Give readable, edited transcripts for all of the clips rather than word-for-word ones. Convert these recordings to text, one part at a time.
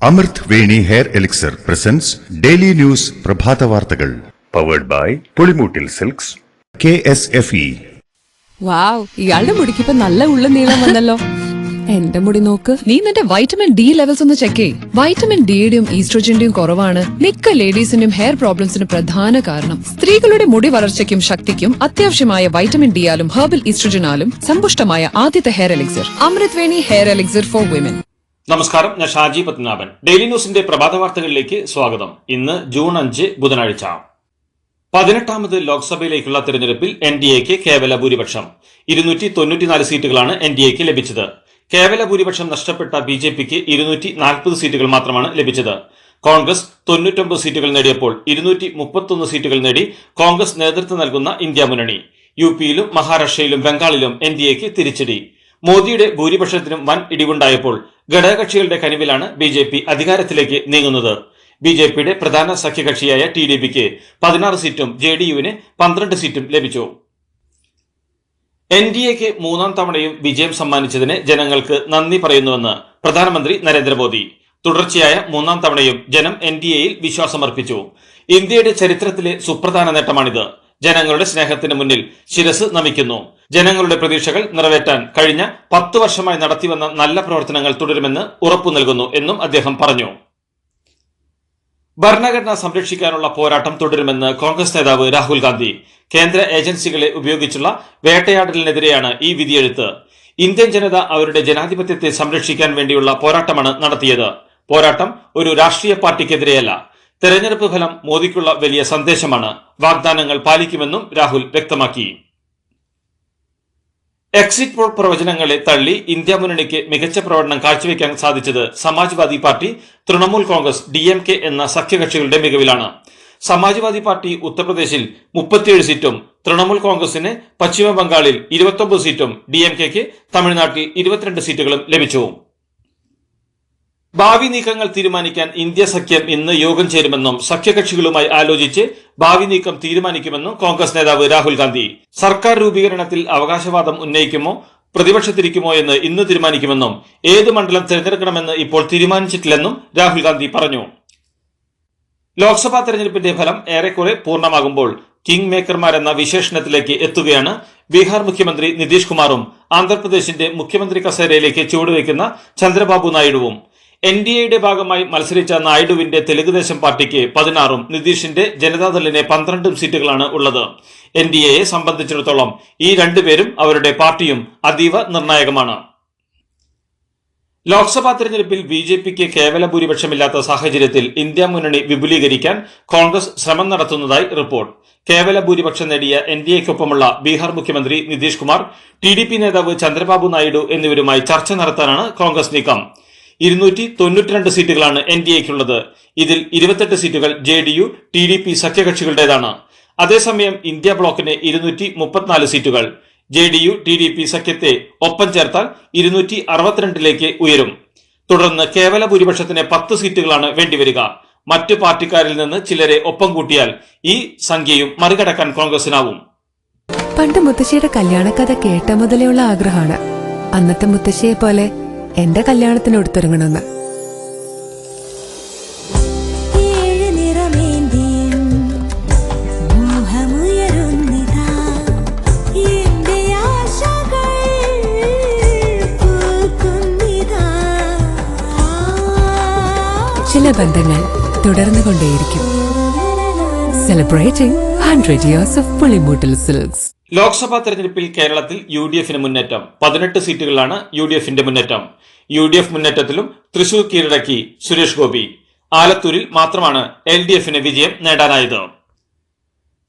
അമൃത് Veni hair elixir presents daily news പ്രഭാത വാർത്തകൾ powered by Pulimoottil silks KSFE. Wow, ഇയാളുടെ മുടിക്കിപ്പോ നല്ല ഉള്ള നീളം വന്നല്ലോ. എന്റെ മുടി നോക്ക്. നീ നിന്റെ വൈറ്റമിൻ ഡി ലെവൽസ് ഒന്ന് ചെക്ക് ചെയ്യ്. വൈറ്റമിൻ ഡിയുടെയും ഈസ്ട്രോജന്റെയും കുറവാണ് മിക്ക ലേഡീസിന്റെയും ഹെയർ പ്രോബ്ലംസിന് പ്രധാന കാരണം. സ്ത്രീകളുടെ മുടി വളർച്ചയ്ക്കും ശക്തിക്കും അത്യാവശ്യമായ വൈറ്റമിൻ ഡിയാലും ഹെർബൽ ഈസ്ട്രോജനാലും സമ്പുഷ്ടമായ ആദ്യത്തെ hair elixir Amrit Veni hair elixir for women. നമസ്കാരം, ഞാൻ ഷാജി പത്മനാഭൻ. ഡെയിലി ന്യൂസിന്റെ പ്രഭാത വാർത്തകളിലേക്ക് സ്വാഗതം. ഇന്ന് ജൂൺ 5 ബുധനാഴ്ച. 18ാമത് ലോക്സഭയിലേക്കുള്ള തെരഞ്ഞെടുപ്പിൽ NDAക്ക് കേവല ഭൂരിപക്ഷം. 294 സീറ്റുകളാണ് NDAക്ക് ലഭിച്ചത്. കേവല ഭൂരിപക്ഷം നഷ്ടപ്പെട്ട BJPക്ക് 240 സീറ്റുകൾ മാത്രമാണ് ലഭിച്ചത്. കോൺഗ്രസ് 99 സീറ്റുകൾ നേടിയപ്പോൾ 231 സീറ്റുകൾ നേടി കോൺഗ്രസ് നേതൃത്വം നൽകുന്ന ഇന്ത്യ മുന്നണി. UPയിലും മഹാരാഷ്ട്രയിലും ബംഗാളിലും NDAക്ക് തിരിച്ചടി. മോദിയുടെ ഭൂരിപക്ഷത്തിനും വൻ ഇടിവുണ്ടായപ്പോൾ ഘടകകക്ഷികളുടെ കനിവിലാണ് BJP അധികാരത്തിലേക്ക് നീങ്ങുന്നത്. BJPയുടെ പ്രധാന സഖ്യകക്ഷിയായ TDPക്ക് 16 സീറ്റും JDUവിന് 12 സീറ്റും ലഭിച്ചു. NDAക്ക് 3ാം തവണയും വിജയം സമ്മാനിച്ചതിന് ജനങ്ങൾക്ക് നന്ദി പറയുന്നുവെന്ന് പ്രധാനമന്ത്രി നരേന്ദ്രമോദി. തുടർച്ചയായ 3ാം തവണയും ജനം NDAയിൽ വിശ്വാസമർപ്പിച്ചു. ഇന്ത്യയുടെ ചരിത്രത്തിലെ സുപ്രധാന നേട്ടമാണിത്. ജനങ്ങളുടെ സ്നേഹത്തിന് മുന്നിൽ ശിരസ് നമിക്കുന്നു. ജനങ്ങളുടെ പ്രതീക്ഷകൾ നിറവേറ്റാൻ കഴിഞ്ഞ 10 വർഷമായി നടത്തിവന്ന നല്ല പ്രവർത്തനങ്ങൾ തുടരുമെന്ന് ഉറപ്പു നൽകുന്നു എന്നും അദ്ദേഹം പറഞ്ഞു. ഭരണഘടന സംരക്ഷിക്കാനുള്ള പോരാട്ടം തുടരുമെന്ന് കോൺഗ്രസ് നേതാവ് രാഹുൽ ഗാന്ധി. കേന്ദ്ര ഏജൻസികളെ ഉപയോഗിച്ചുള്ള വേട്ടയാടലിനെതിരെയാണ് ഈ വിധിയെഴുത്ത്. ഇന്ത്യൻ ജനത അവരുടെ ജനാധിപത്യത്തെ സംരക്ഷിക്കാൻ വേണ്ടിയുള്ള പോരാട്ടമാണ് നടത്തിയത്. പോരാട്ടം ഒരു രാഷ്ട്രീയ പാർട്ടിക്കെതിരെയല്ല. തെരഞ്ഞെടുപ്പ് ഫലം മോദിക്കുള്ള വലിയ സന്ദേശമാണ്. വാഗ്ദാനങ്ങൾ പാലിക്കുമെന്നും രാഹുൽ വ്യക്തമാക്കി. എക്സിറ്റ് പോൾ പ്രവചനങ്ങളെ തള്ളി ഇന്ത്യ മുന്നണിക്ക് മികച്ച പ്രകടനം കാഴ്ചവെക്കാൻ സാധിച്ചത് സമാജ്വാദി പാർട്ടി, തൃണമൂൽ കോൺഗ്രസ്, DMK എന്ന സഖ്യകക്ഷികളുടെ മികവിലാണ്. സമാജ്വാദി പാർട്ടി ഉത്തർപ്രദേശിൽ 37 സീറ്റും, തൃണമൂൽ കോൺഗ്രസിന് പശ്ചിമ ബംഗാളിൽ 29 സീറ്റും, DMKക്ക് തമിഴ്നാട്ടിൽ 22 സീറ്റുകളും ലഭിച്ചു. ഭാവി നീക്കങ്ങൾ തീരുമാനിക്കാൻ ഇന്ത്യ സഖ്യം ഇന്ന് യോഗം ചേരുമെന്നും സഖ്യകക്ഷികളുമായി ആലോചിച്ച് ഭാവി നീക്കം തീരുമാനിക്കുമെന്നും കോൺഗ്രസ് നേതാവ് രാഹുൽ ഗാന്ധി. സർക്കാർ രൂപീകരണത്തിൽ അവകാശവാദം ഉന്നയിക്കുമോ പ്രതിപക്ഷത്തിരിക്കുമോ എന്ന് ഇന്ന് തീരുമാനിക്കുമെന്നും ഏത് മണ്ഡലം തിരഞ്ഞെടുക്കണമെന്ന് ഇപ്പോൾ തീരുമാനിച്ചിട്ടില്ലെന്നും രാഹുൽ ഗാന്ധി പറഞ്ഞു. ലോക്സഭാ തെരഞ്ഞെടുപ്പിന്റെ ഫലം ഏറെക്കുറെ പൂർണ്ണമാകുമ്പോൾ കിങ് മേക്കർമാരെന്ന വിശേഷണത്തിലേക്ക് എത്തുകയാണ് ബീഹാർ മുഖ്യമന്ത്രി നിതീഷ് കുമാറും ആന്ധ്രാപ്രദേശിന്റെ മുഖ്യമന്ത്രി കസേരയിലേക്ക് ചുവടുവയ്ക്കുന്ന ചന്ദ്രബാബു നായിഡുവും. NDAയുടെ ഭാഗമായി മത്സരിച്ച നായിഡുവിന്റെ തെലുങ്കുദേശം പാർട്ടിക്ക് 16ഉം നിതീഷിന്റെ ജനതാദളിന് 12 സീറ്റുകളാണ് ഉള്ളത്. NDAയെ സംബന്ധിച്ചിടത്തോളം ഈ രണ്ടുപേരും അവരുടെ പാർട്ടിയും അതീവ നിർണായകമാണ്. ലോക്സഭാ തെരഞ്ഞെടുപ്പിൽ BJPക്ക് കേവല ഭൂരിപക്ഷമില്ലാത്ത സാഹചര്യത്തിൽ ഇന്ത്യ മുന്നണി വിപുലീകരിക്കാൻ കോൺഗ്രസ് ശ്രമം നടത്തുന്നതായി റിപ്പോർട്ട്. കേവല ഭൂരിപക്ഷം നേടിയ NDAക്കൊപ്പമുള്ള ബീഹാർ മുഖ്യമന്ത്രി നിതീഷ് കുമാർ, TDP നേതാവ് ചന്ദ്രബാബു നായിഡു എന്നിവരുമായി ചർച്ച നടത്താനാണ് കോൺഗ്രസ് നീക്കം. 292 സീറ്റുകളാണ് NDAക്കുള്ളത്. ഇതിൽ 28 സീറ്റുകൾ JDU, TDP സഖ്യകക്ഷികളുടേതാണ്. അതേസമയം ഇന്ത്യ ബ്ലോക്കിന് 234 സീറ്റുകൾ. JDU, TDP സഖ്യത്തെ ഒപ്പം ചേർത്താൽ 262ലേക്ക് ഉയരും. തുടർന്ന് കേവല ഭൂരിപക്ഷത്തിന് 10 സീറ്റുകളാണ് വേണ്ടിവരിക. മറ്റു പാർട്ടിക്കാരിൽ നിന്ന് ചിലരെ ഒപ്പം കൂട്ടിയാൽ ഈ സംഖ്യയും മറികടക്കാൻ കോൺഗ്രസിനാവും. പണ്ട് മുത്തശ്ശിയുടെ കല്യാണക്കഥ കേട്ട മുതലെയുള്ള ആഗ്രഹമാണ് അന്നത്തെ മുത്തശ്ശിയെ പോലെ എന്റെ കല്യാണത്തിന് എടുത്തൊരുങ്ങണമെന്ന്. ചില ബന്ധങ്ങൾ തുടർന്നുകൊണ്ടേയിരിക്കും. Celebrating 100 years of Pulimoottil silks. Lok Sabha തെരഞ്ഞെടുപ്പിൽ കേരളത്തിൽ UDFന് മുന്നേറ്റം. 18 സീറ്റുകളിലാണ് UDFന്റെ മുന്നേറ്റം. UDF മുന്നേറ്റത്തിലും തൃശൂർ കീഴടക്കി സുരേഷ് ഗോപി. ആലത്തൂരിൽ മാത്രമാണ് LDFന് വിജയം നേടാനായത്.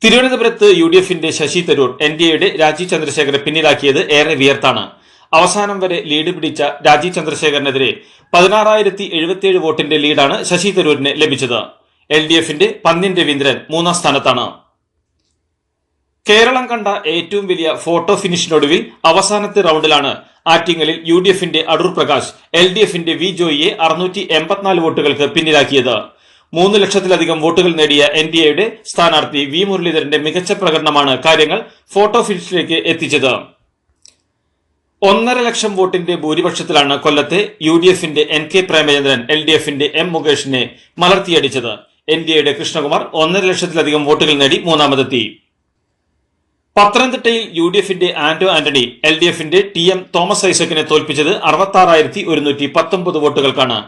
തിരുവനന്തപുരത്ത് UDFന്റെ ശശി തരൂർ NDAയുടെ രാജീവ് ചന്ദ്രശേഖരെ പിന്നിലാക്കിയത് ഏറെ വിയർത്താണ്. അവസാനം വരെ ലീഡ് പിടിച്ച രാജീവ് ചന്ദ്രശേഖരനെതിരെ 16,077 വോട്ടിന്റെ ലീഡാണ് ശശി തരൂരിന് ലഭിച്ചത്. LDFന്റെ പന്ന്യൻ രവീന്ദ്രൻ 3ാം സ്ഥാനത്താണ്. കേരളം കണ്ട ഏറ്റവും വലിയ ഫോട്ടോ ഫിനിഷിനൊടുവിൽ അവസാനത്തെ റൗണ്ടിലാണ് ആറ്റിങ്ങലിൽ UDFന്റെ അടൂർ പ്രകാശ് LDFന്റെ വി ജോയിയെ 684 വോട്ടുകൾക്ക് പിന്നിലാക്കിയത്. 3 ലക്ഷത്തിലധികം വോട്ടുകൾ നേടിയ NDAയുടെ സ്ഥാനാർത്ഥി വി മുരളീധരന്റെ മികച്ച പ്രകടനമാണ് കാര്യങ്ങൾ ഫോട്ടോ ഫിനിഷിലേക്ക് എത്തിച്ചത്. 1.5 ലക്ഷം വോട്ടിന്റെ ഭൂരിപക്ഷത്തിലാണ് കൊല്ലത്തെ UDFന്റെ NK പ്രേമചന്ദ്രൻ LDFന്റെ M മുകേഷിനെ മലർത്തിയടിച്ചത്. NDAയുടെ കൃഷ്ണകുമാർ 1.5 ലക്ഷത്തിലധികം വോട്ടുകൾ നേടി മൂന്നാമതെത്തി. പത്തനംതിട്ടയിൽ UDFന്റെ ആന്റോ ആന്റണി LDFന്റെ TM തോമസ് ഐസക്കിനെ തോൽപ്പിച്ചത് 66,119 വോട്ടുകൾക്കാണ്.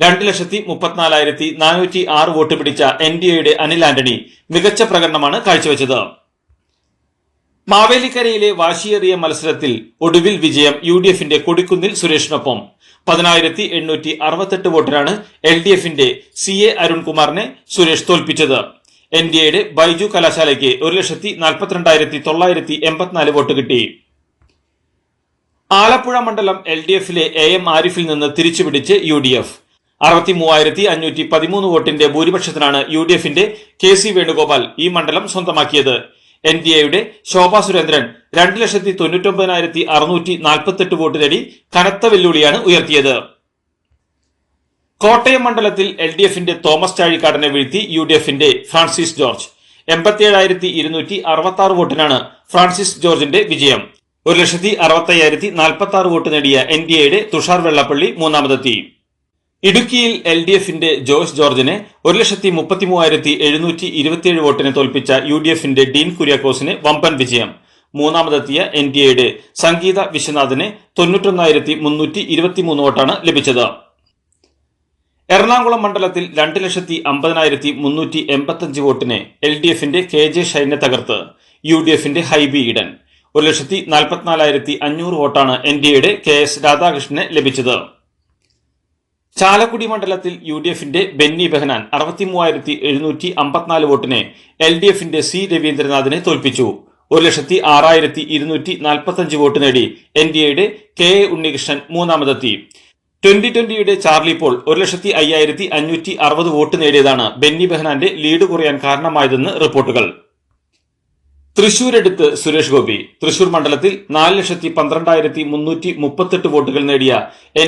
2,34,406 വോട്ട് പിടിച്ച NDAയുടെ അനിൽ ആന്റണി മികച്ച പ്രകടനമാണ് കാഴ്ചവെച്ചത്. മാവേലിക്കരയിലെ വാശിയേറിയ മത്സരത്തിൽ ഒടുവിൽ വിജയം UDFന്റെ കൊടിക്കുന്നിൽ സുരേഷിനൊപ്പം. 10,868 വോട്ടിനാണ് LDFന്റെ CA അരുൺകുമാറിനെ സുരേഷ് തോൽപ്പിച്ചത്. NDAയുടെ ബൈജു കലാശാലയ്ക്ക് 1,42,984 വോട്ട് കിട്ടി. ആലപ്പുഴ മണ്ഡലം LDFലെ AM ആരിഫിൽ നിന്ന് തിരിച്ചുപിടിച്ച് UDF. 63,513 വോട്ടിന്റെ ഭൂരിപക്ഷത്തിനാണ് UDFന്റെ KC വേണുഗോപാൽ ഈ മണ്ഡലം സ്വന്തമാക്കിയത്. NDAയുടെ ശോഭാ സുരേന്ദ്രൻ 2,99,648 വോട്ട് നേടി കനത്ത വെല്ലുവിളിയാണ് ഉയർത്തിയത്. കോട്ടയം മണ്ഡലത്തിൽ LDFന്റെ തോമസ് ചാഴിക്കാടനെ വീഴ്ത്തി UDFന്റെ ഫ്രാൻസിസ് ജോർജ്. 87,266 വോട്ടിനാണ് ഫ്രാൻസിസ് ജോർജിന്റെ വിജയം. 1,65,046 വോട്ട് നേടിയ NDAയുടെ തുഷാർ വെള്ളപ്പള്ളി മൂന്നാമതെത്തി. ഇടുക്കിയിൽ LDFന്റെ ജോയ്സ് ജോർജിനെ 1,33,727 വോട്ടിന് തോൽപ്പിച്ച UDFന്റെ ഡീൻ കുര്യാക്കോസിന് വമ്പൻ വിജയം. മൂന്നാമതെത്തിയ NDAയുടെ സംഗീത വിശ്വനാഥിന് 91,323 വോട്ടാണ് ലഭിച്ചത്. എറണാകുളം മണ്ഡലത്തിൽ 2,50,385 വോട്ടിന് LDFന്റെ KJ ഷൈനെ തകർത്ത് UDFന്റെ ഹൈബി ഈഡൻ. 1,44,500 വോട്ടാണ് NDAയുടെ KS രാധാകൃഷ്ണന് ലഭിച്ചത്. ചാലക്കുടി മണ്ഡലത്തിൽ UDFന്റെ ബെന്നി ബെഹനാൻ 63,754 വോട്ടിന് LDFന്റെ C രവീന്ദ്രനാഥിനെ തോൽപ്പിച്ചു. 1,06,245 വോട്ട് നേടി NDAയുടെ KA ഉണ്ണികൃഷ്ണൻ മൂന്നാമതെത്തി. 2020യുടെ ചാർലി പോൾ 1,05,560 വോട്ട് നേടിയതാണ് ബെന്നി ബെഹനാന്റെ ലീഡ് കുറയാൻ കാരണമായതെന്ന് റിപ്പോർട്ടുകൾ. തൃശൂരെടുത്ത് സുരേഷ് ഗോപി. തൃശൂർ മണ്ഡലത്തിൽ 4,12,338 വോട്ടുകൾ നേടിയ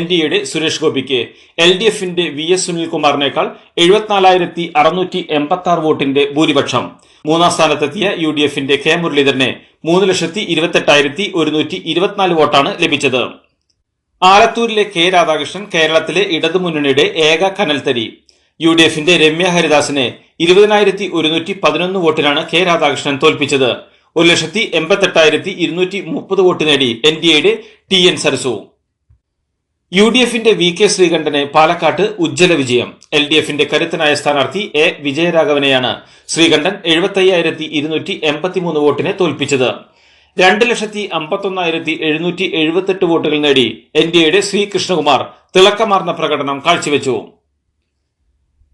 NDAയുടെ സുരേഷ് ഗോപിക്ക് LDFന്റെ VS സുനിൽകുമാറിനേക്കാൾ 74,686 വോട്ടിന്റെ ഭൂരിപക്ഷം. മൂന്നാം സ്ഥാനത്തെത്തിയ UDFന്റെ K മുരളീധരനെ 3,28,124 വോട്ടാണ് ലഭിച്ചത്. ആലത്തൂരിലെ K രാധാകൃഷ്ണൻ കേരളത്തിലെ ഇടതുമുന്നണിയുടെ ഏക കനൽത്തരി. UDFന്റെ രമ്യ ഹരിദാസിനെ 20,111 വോട്ടിനാണ് K രാധാകൃഷ്ണൻ തോൽപ്പിച്ചത്. 1,88,230 വോട്ട് നേടി NDAയുടെ TN സരസു. UDFന്റെ VK ശ്രീകണ്ഠന് പാലക്കാട്ട് ഉജ്ജ്വല വിജയം. LDFന്റെ കരുത്തനായ സ്ഥാനാർത്ഥി A വിജയരാഘവനെയാണ് ശ്രീകണ്ഠൻ 75,283 വോട്ടിനെ തോൽപ്പിച്ചത്. 2,51,778 വോട്ടുകൾ നേടി NDAയുടെ ശ്രീ കൃഷ്ണകുമാർ തിളക്കമാർന്ന പ്രകടനം കാഴ്ചവെച്ചു.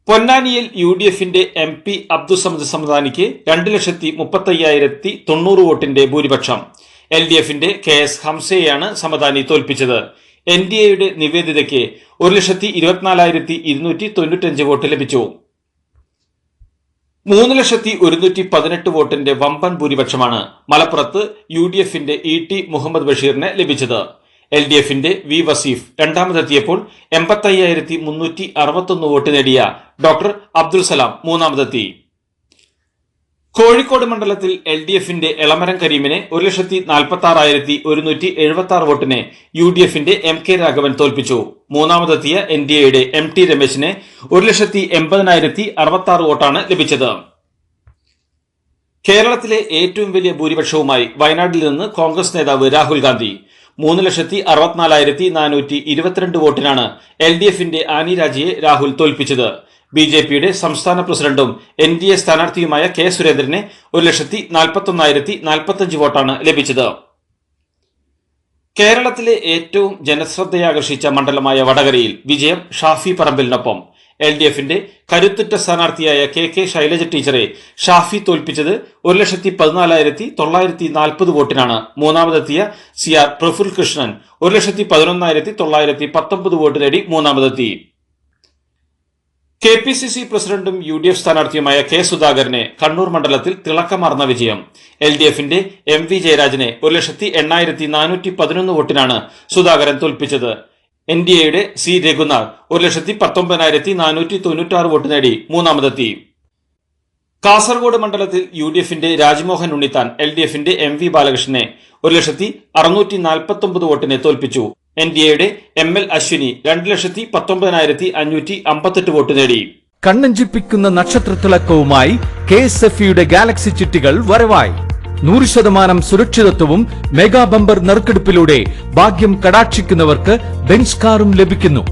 പൊന്നാനിയിൽ UDFന്റെ MP അബ്ദുസമദ് സമദാനിക്ക് 2,35,090 വോട്ടിന്റെ ഭൂരിപക്ഷം. LDFന്റെ KS ഹംസയെയാണ് സമദാനി തോൽപ്പിച്ചത്. NDAയുടെ നിവേദിതയ്ക്ക് 1,24,295 വോട്ട് ലഭിച്ചു. 3,118 വോട്ടിന്റെ വമ്പൻ ഭൂരിപക്ഷമാണ് മലപ്പുറത്ത് UDFന്റെ ET മുഹമ്മദ് ബഷീറിന് ലഭിച്ചത്. LDFന്റെ V വസീഫ് രണ്ടാമതെത്തിയപ്പോൾ 85,361 വോട്ട് നേടിയ ഡോക്ടർ അബ്ദുൽ സലാം മൂന്നാമതെത്തി. കോഴിക്കോട് മണ്ഡലത്തിൽ LDFന്റെ എളമരം കരീമിനെ 1,46,176 വോട്ടിന് UDFന്റെ MK രാഘവൻ തോൽപ്പിച്ചു. മൂന്നാമതെത്തിയ NDAയുടെ MT രമേശിനെ 1,80,066 വോട്ടാണ് ലഭിച്ചത്. കേരളത്തിലെ ഏറ്റവും വലിയ ഭൂരിപക്ഷവുമായി വയനാട്ടിൽ നിന്ന് കോൺഗ്രസ് നേതാവ് രാഹുൽ ഗാന്ധി 3,64,422 വോട്ടിനാണ് LDFന്റെ ആനി രാജയെ രാഹുൽ തോൽപ്പിച്ചത്. BJPയുടെ സംസ്ഥാന പ്രസിഡന്റും NDA സ്ഥാനാർത്ഥിയുമായ K സുരേന്ദ്രനെ 1,41,045 വോട്ടാണ് ലഭിച്ചത്. കേരളത്തിലെ ഏറ്റവും ജനശ്രദ്ധയാകർഷിച്ച മണ്ഡലമായ വടകരയിൽ വിജയം ഷാഫി പറമ്പിലിനൊപ്പം. LDFന്റെ കരുത്തുറ്റ സ്ഥാനാർത്ഥിയായ KK ശൈലജ ടീച്ചറെ ഷാഫി തോൽപ്പിച്ചത് 1,14,940 വോട്ടിനാണ്. മൂന്നാമതെത്തിയ CR പ്രഫുൽ കൃഷ്ണൻ 1,11,919 വോട്ട് നേടി മൂന്നാമതെത്തി. KPCC പ്രസിഡന്റും UDF സ്ഥാനാർത്ഥിയുമായ K സുധാകരനെ കണ്ണൂർ മണ്ഡലത്തിൽ തിളക്കമാർന്ന വിജയം. LDFന്റെ MV ജയരാജനെ 1,80,411 വോട്ടിനാണ് സുധാകരൻ തോൽപ്പിച്ചത്. NDAയുടെ C രഘുനാഥ് 1,19,496 വോട്ട് നേടി മൂന്നാമതെത്തി. കാസർഗോഡ് മണ്ഡലത്തിൽ UDFന്റെ രാജ്മോഹൻ ഉണ്ണിത്താൻ LDFന്റെ MV ബാലകൃഷ്ണനെ 1,649,000 വോട്ടിനെ തോൽപ്പിച്ചു. NDAയുടെ ML അശ്വിനി 2,19,558 വോട്ട് നേടി. കണ്ണഞ്ചിപ്പിക്കുന്ന നക്ഷത്രത്തിളക്കവുമായി KSFEയുടെ ഗാലക്സി ചിട്ടികൾ വരവായി. 100% സുരക്ഷിതത്വവും മെഗാ ബമ്പർ നറുക്കെടുപ്പിലൂടെ ഭാഗ്യം കടാക്ഷിക്കുന്നവർക്ക് ബെൻസ് കാറും ലഭിക്കുന്നു.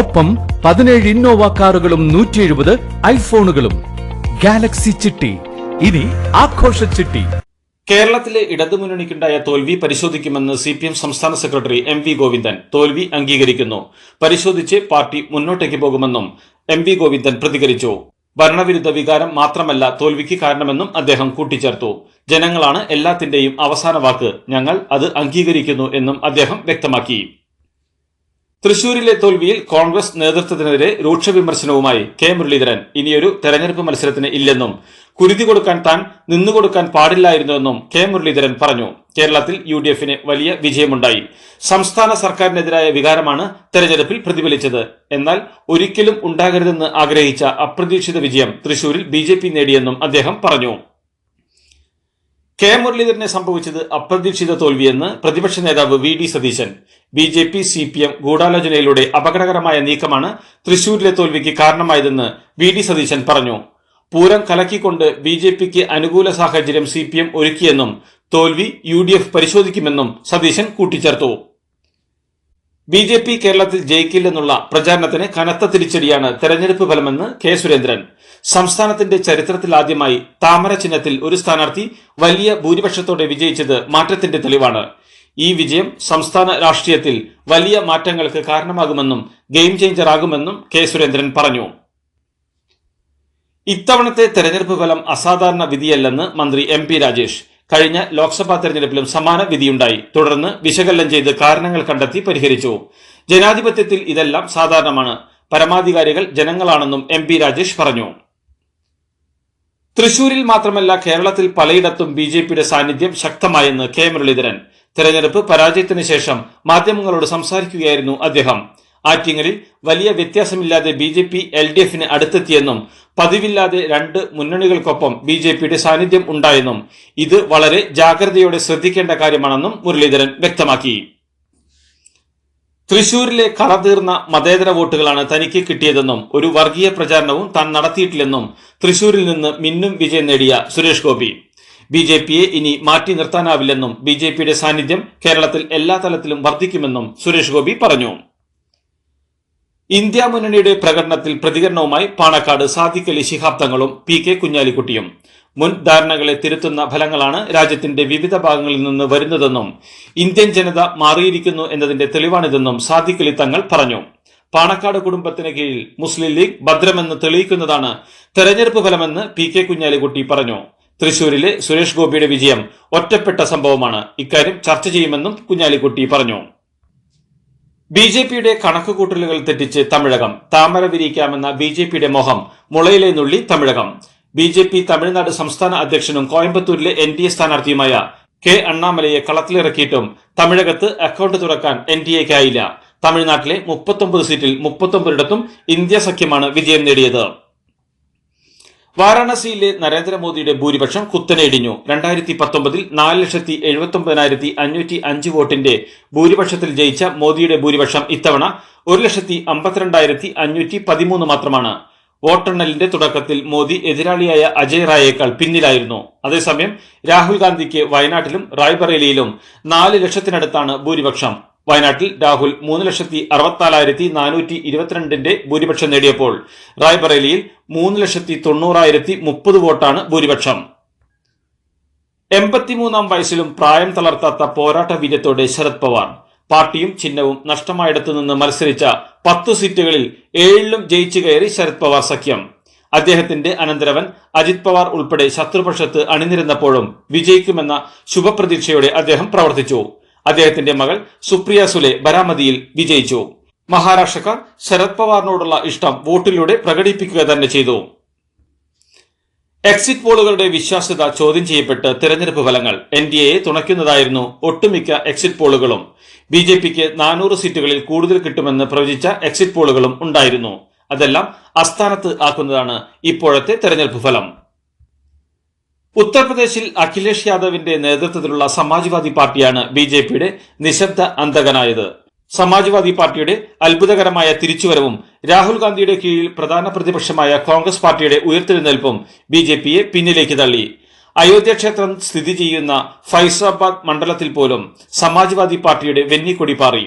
ഒപ്പം 17 ഇന്നോവ കാറുകളും 170 ഐഫോണുകളും. ഗാലക്സി ചിട്ടി, ഇനി ആഘോഷ ചിട്ടി. കേരളത്തിലെ ഇടതുമുന്നണിക്കുണ്ടായ തോൽവി പരിശോധിക്കുമെന്ന് CPM സംസ്ഥാന സെക്രട്ടറി MV ഗോവിന്ദൻ. തോൽവി അംഗീകരിക്കുന്നു, പരിശോധിച്ച് പാർട്ടി മുന്നോട്ടേക്ക് പോകുമെന്നും MV ഗോവിന്ദൻ പ്രതികരിച്ചു. ഭരണവിരുദ്ധ വികാരം മാത്രമല്ല തോൽവിക്ക് കാരണമെന്നും അദ്ദേഹം കൂട്ടിച്ചേർത്തു. ജനങ്ങളാണ് എല്ലാത്തിന്റെയും അവസാന വാക്ക്, ഞങ്ങൾ അത് അംഗീകരിക്കുന്നു എന്നും അദ്ദേഹം വ്യക്തമാക്കി. തൃശൂരിലെ തോൽവിയിൽ കോൺഗ്രസ് നേതൃത്വത്തിനെതിരെ രൂക്ഷ വിമർശനവുമായി K മുരളീധരൻ ഇനിയൊരു തെരഞ്ഞെടുപ്പ് മത്സരത്തിന് ഇല്ലെന്നും കുരുതി കൊടുക്കാൻ താൻ നിന്നുകൊടുക്കാൻ പാടില്ലായിരുന്നുവെന്നും K മുരളീധരൻ പറഞ്ഞു. കേരളത്തിൽ UDFന് വലിയ വിജയമുണ്ടായി. സംസ്ഥാന സർക്കാരിനെതിരായ വികാരമാണ് തെരഞ്ഞെടുപ്പിൽ പ്രതിഫലിച്ചത്. എന്നാൽ ഒരിക്കലും ഉണ്ടാകരുതെന്ന് ആഗ്രഹിച്ച അപ്രതീക്ഷിത വിജയം തൃശൂരിൽ BJP നേടിയെന്നും അദ്ദേഹം പറഞ്ഞു. K മുരളീധരനെ സംഭവിച്ചത് അപ്രതീക്ഷിത തോൽവിയെന്ന് പ്രതിപക്ഷ നേതാവ് VD സതീശൻ. BJP CPM ഗൂഢാലോചനയിലൂടെ അപകടകരമായ നീക്കമാണ് തൃശൂരിലെ തോൽവിക്ക് കാരണമായതെന്ന് VD സതീശൻ പറഞ്ഞു. പൂരം കലക്കിക്കൊണ്ട് BJPക്ക് അനുകൂല സാഹചര്യം CPM ഒരുക്കിയെന്നും തോൽവി UDF പരിശോധിക്കുമെന്നും സതീശൻ കൂട്ടിച്ചേർത്തു. BJP കേരളത്തിൽ ജയിക്കില്ലെന്നുള്ള പ്രചാരണത്തിന് കനത്ത തിരിച്ചടിയാണ് തെരഞ്ഞെടുപ്പ് ഫലമെന്ന് K സുരേന്ദ്രൻ. സംസ്ഥാനത്തിന്റെ ചരിത്രത്തിൽ ആദ്യമായി താമര ചിഹ്നത്തിൽ ഒരു സ്ഥാനാർത്ഥി വലിയ ഭൂരിപക്ഷത്തോടെ വിജയിച്ചത് മാറ്റത്തിന്റെ തെളിവാണ്. ഈ വിജയം സംസ്ഥാന രാഷ്ട്രീയത്തിൽ വലിയ മാറ്റങ്ങൾക്ക് കാരണമാകുമെന്നും ഗെയിം ചേഞ്ചർ ആകുമെന്നും K സുരേന്ദ്രൻ പറഞ്ഞു. ഇത്തവണത്തെ തെരഞ്ഞെടുപ്പ് ഫലം അസാധാരണ വിധിയല്ലെന്ന് മന്ത്രി MP രാജേഷ്. കഴിഞ്ഞ ലോക്സഭാ തെരഞ്ഞെടുപ്പിലും സമാന വിധിയുണ്ടായി. തുടർന്ന് വിശകലനം ചെയ്ത് കാരണങ്ങൾ കണ്ടെത്തി പരിഹരിച്ചു. ജനാധിപത്യത്തിൽ ഇതെല്ലാം സാധാരണമാണ്. പരമാധികാരികൾ ജനങ്ങളാണെന്നും MP രാജേഷ് പറഞ്ഞു. തൃശൂരിൽ മാത്രമല്ല കേരളത്തിൽ പലയിടത്തും BJPയുടെ സാന്നിധ്യം ശക്തമായെന്ന് K മുരളീധരൻ. തെരഞ്ഞെടുപ്പ് പരാജയത്തിന് ശേഷം മാധ്യമങ്ങളോട് സംസാരിക്കുകയായിരുന്നു അദ്ദേഹം. ആറ്റിങ്ങലിൽ വലിയ വ്യത്യാസമില്ലാതെ BJP LDFന് അടുത്തെത്തിയെന്നും പതിവില്ലാതെ രണ്ട് മുന്നണികൾക്കൊപ്പം BJPയുടെ സാന്നിധ്യം ഉണ്ടായെന്നും ഇത് വളരെ ജാഗ്രതയോടെ ശ്രദ്ധിക്കേണ്ട കാര്യമാണെന്നും മുരളീധരൻ വ്യക്തമാക്കി. തൃശൂരിലെ കളതീർന്ന മതേതര വോട്ടുകളാണ് തനിക്ക് കിട്ടിയതെന്നും ഒരു വർഗീയ പ്രചാരണവും താൻ നടത്തിയിട്ടില്ലെന്നും തൃശൂരിൽ നിന്ന് മിന്നും വിജയം നേടിയ സുരേഷ് ഗോപി. BJPയെ ഇനി മാറ്റി നിർത്താനാവില്ലെന്നും BJPയുടെ സാന്നിധ്യം കേരളത്തിൽ എല്ലാ തലത്തിലും വർദ്ധിക്കുമെന്നും സുരേഷ് ഗോപി പറഞ്ഞു. ഇന്ത്യ മുന്നണിയുടെ പ്രകടനത്തിൽ പ്രതികരണവുമായി പാണക്കാട് സാദിഖ് അലി ശിഹാബ് തങ്ങളും PK കുഞ്ഞാലിക്കുട്ടിയും. മുൻ ധാരണകളെ തിരുത്തുന്ന ഫലങ്ങളാണ് രാജ്യത്തിന്റെ വിവിധ ഭാഗങ്ങളിൽ നിന്ന് വരുന്നതെന്നും ഇന്ത്യൻ ജനത മാറിയിരിക്കുന്നു എന്നതിന്റെ തെളിവാണിതെന്നും സാദിഖ് അലി തങ്ങൾ പറഞ്ഞു. പാണക്കാട് കുടുംബത്തിന് കീഴിൽ മുസ്ലിം ലീഗ് ഭദ്രമെന്ന് തെളിയിക്കുന്നതാണ് തെരഞ്ഞെടുപ്പ് ഫലമെന്ന് PK കുഞ്ഞാലിക്കുട്ടി പറഞ്ഞു. തൃശൂരിലെ സുരേഷ് ഗോപിയുടെ വിജയം ഒറ്റപ്പെട്ട സംഭവമാണ്. ഇക്കാര്യം ചർച്ച ചെയ്യുമെന്നും കുഞ്ഞാലിക്കുട്ടി പറഞ്ഞു. BJPയുടെ കണക്കുകൂട്ടലുകൾ തെറ്റിച്ച് തമിഴകം. താമര വിരിക്കാമെന്ന BJPയുടെ മോഹം മുളയിലെ നുള്ളി തമിഴകം. BJP തമിഴ്നാട് സംസ്ഥാന അധ്യക്ഷനും കോയമ്പത്തൂരിലെ NDA സ്ഥാനാർത്ഥിയുമായ K അണ്ണാമലയെ കളത്തിലിറക്കിയിട്ടും തമിഴകത്ത് അക്കൗണ്ട് തുറക്കാൻ NDAയ്ക്കായില്ല. തമിഴ്നാട്ടിലെ 39 സീറ്റിൽ 39 ഇന്ത്യ സഖ്യമാണ് വിജയം നേടിയത്. വാരാണസിയിലെ നരേന്ദ്രമോദിയുടെ ഭൂരിപക്ഷം കുത്തനെ ഇടിഞ്ഞു. 2019 4,79,505 വോട്ടിന്റെ ഭൂരിപക്ഷത്തിൽ ജയിച്ച മോദിയുടെ ഭൂരിപക്ഷം ഇത്തവണ 1,52,513 മാത്രമാണ്. വോട്ടെണ്ണലിന്റെ തുടക്കത്തിൽ മോദി എതിരാളിയായ അജയ് റായേക്കാൾ പിന്നിലായിരുന്നു. അതേസമയം രാഹുൽ ഗാന്ധിക്ക് വയനാട്ടിലും റായ്ബറേലിയിലും 4 ലക്ഷത്തിനടുത്താണ് ഭൂരിപക്ഷം. വയനാട്ടിൽ രാഹുൽ 3,64,422 ഭൂരിപക്ഷം നേടിയപ്പോൾ റായ്ബറേലിയിൽ 3,90,030 വോട്ടാണ് ഭൂരിപക്ഷം. 83-ാം വയസ്സിലും പ്രായം തളർത്താത്ത പോരാട്ട വീര്യത്തോടെ ശരത് പവാർ. പാർട്ടിയും ചിഹ്നവും നഷ്ടമായിടത്തു നിന്ന് മത്സരിച്ച 10 സീറ്റുകളിൽ 7ലും ജയിച്ചു കയറി ശരത് പവാർ സഖ്യം. അദ്ദേഹത്തിന്റെ അനന്തരവൻ അജിത് പവാർ ഉൾപ്പെടെ ശത്രുപക്ഷത്ത് അണിനിരന്നപ്പോഴും വിജയിക്കുമെന്ന ശുഭപ്രതീക്ഷയോടെ അദ്ദേഹം പ്രവർത്തിച്ചു. അദ്ദേഹത്തിന്റെ മകൾ സുപ്രിയ സുലെ ബരാമതിയിൽ വിജയിച്ചു. മഹാരാഷ്ട്രക്കാർ ശരത് പവാറിനോടുള്ള ഇഷ്ടം വോട്ടിലൂടെ പ്രകടിപ്പിക്കുക തന്നെ ചെയ്തു. എക്സിറ്റ് പോളുകളുടെ വിശ്വാസ്യത ചോദ്യം ചെയ്യപ്പെട്ട് തെരഞ്ഞെടുപ്പ് ഫലങ്ങൾ. NDAയെ തുണയ്ക്കുന്നതായിരുന്നു ഒട്ടുമിക്ക എക്സിറ്റ് പോളുകളും. BJPക്ക് 400 സീറ്റുകളിൽ കൂടുതൽ കിട്ടുമെന്ന് പ്രവചിച്ച എക്സിറ്റ് പോളുകളും ഉണ്ടായിരുന്നു. അതെല്ലാം അസ്ഥാനത്ത് ആക്കുന്നതാണ് ഇപ്പോഴത്തെ തെരഞ്ഞെടുപ്പ് ഫലം. ഉത്തർപ്രദേശിൽ അഖിലേഷ് യാദവിന്റെ നേതൃത്വത്തിലുള്ള സമാജ്വാദി പാർട്ടിയാണ് ബിജെപിയുടെ നിശബ്ദ അന്തകനായത്. സമാജ്വാദി പാർട്ടിയുടെ അത്ഭുതകരമായ തിരിച്ചുവരവും രാഹുൽ ഗാന്ധിയുടെ കീഴിൽ പ്രധാന പ്രതിപക്ഷമായ കോൺഗ്രസ് പാർട്ടിയുടെ ഉയർത്തെഴുന്നേൽപ്പും ബിജെപിയെ പിന്നിലേക്ക് തള്ളി. അയോധ്യ ക്ഷേത്രം സ്ഥിതി ചെയ്യുന്ന ഫൈസാബാദ് മണ്ഡലത്തിൽ പോലും സമാജ്വാദി പാർട്ടിയുടെ വെന്നിക്കൊടി പാറി.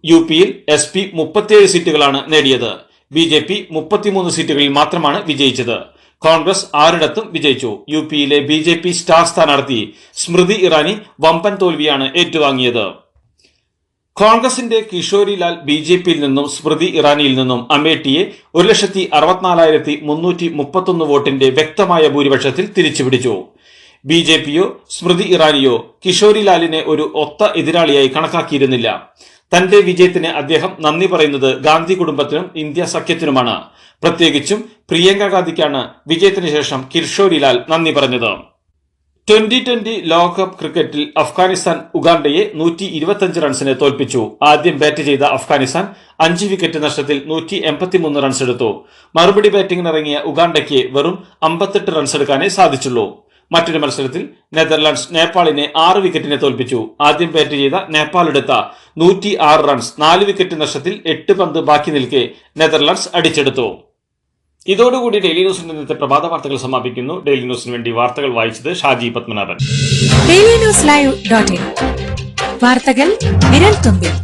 യുപിയിൽ SP 37 സീറ്റുകളാണ് നേടിയത്. ബിജെപി 33 സീറ്റുകളിൽ മാത്രമാണ് വിജയിച്ചത്. കോൺഗ്രസ് 6ഇടത്തും വിജയിച്ചു. യുപിയിലെ ബിജെപി സ്റ്റാർ സ്ഥാനാർത്ഥി സ്മൃതി ഇറാനി വമ്പൻ തോൽവിയാണ് ഏറ്റുവാങ്ങിയത്. കോൺഗ്രസിന്റെ കിഷോരിലാൽ ബിജെപിയിൽ നിന്നും സ്മൃതി ഇറാനിയിൽ നിന്നും അമേഠിയെ 1,64,331 വോട്ടിന്റെ വ്യക്തമായ ഭൂരിപക്ഷത്തിൽ തിരിച്ചുപിടിച്ചു. ബിജെപിയോ സ്മൃതി ഇറാനിയോ കിഷോരിലാലിനെ ഒരു ഒത്ത എതിരാളിയായി കണക്കാക്കിയിരുന്നില്ല. തന്റെ വിജയത്തിന് അദ്ദേഹം നന്ദി പറയുന്നത് ഗാന്ധി കുടുംബത്തിനും ഇന്ത്യ സഖ്യത്തിനുമാണ്. പ്രത്യേകിച്ചും പ്രിയങ്ക ഗാന്ധിക്കാണ് വിജയത്തിന് ശേഷം കിഷോരിലാൽ നന്ദി പറഞ്ഞത്. 2020 ലോകകപ്പ് ക്രിക്കറ്റിൽ അഫ്ഗാനിസ്ഥാൻ ഉഗാണ്ടയെ 125 റൺസിന് തോൽപ്പിച്ചു. ആദ്യം ബാറ്റ് ചെയ്ത അഫ്ഗാനിസ്ഥാൻ 5 വിക്കറ്റ് നഷ്ടത്തിൽ 183 റൺസ് എടുത്തു. മറുപടി ബാറ്റിംഗിനിറങ്ങിയ ഉഗാണ്ടയ്ക്ക് വെറും 58 റൺസ് എടുക്കാനേ സാധിച്ചുള്ളൂ. മറ്റൊരു മത്സരത്തിൽ നെതർലാൻഡ്സ് നേപ്പാളിനെ 6 വിക്കറ്റിനെ തോൽപ്പിച്ചു. ആദ്യം ബാറ്റ് ചെയ്ത നേപ്പാൾ എടുത്ത 106 റൺസ് 4 വിക്കറ്റ് നഷ്ടത്തിൽ 8 പന്ത് ബാക്കി നിൽക്കെ നെതർലാൻഡ്സ് അടിച്ചെടുത്തു. ഇതോടുകൂടി ഡെയിലി ന്യൂസിന്റെ ഇന്നത്തെ പ്രഭാത വാർത്തകൾ സമാപിക്കുന്നു. ഡെയിലി ന്യൂസിന് വേണ്ടി വാർത്തകൾ വായിച്ചത് ഷാജി പത്മനാഭൻ. DailyNewsLive.in വാർത്തകൾ വിരൽ തുമ്പിൽ.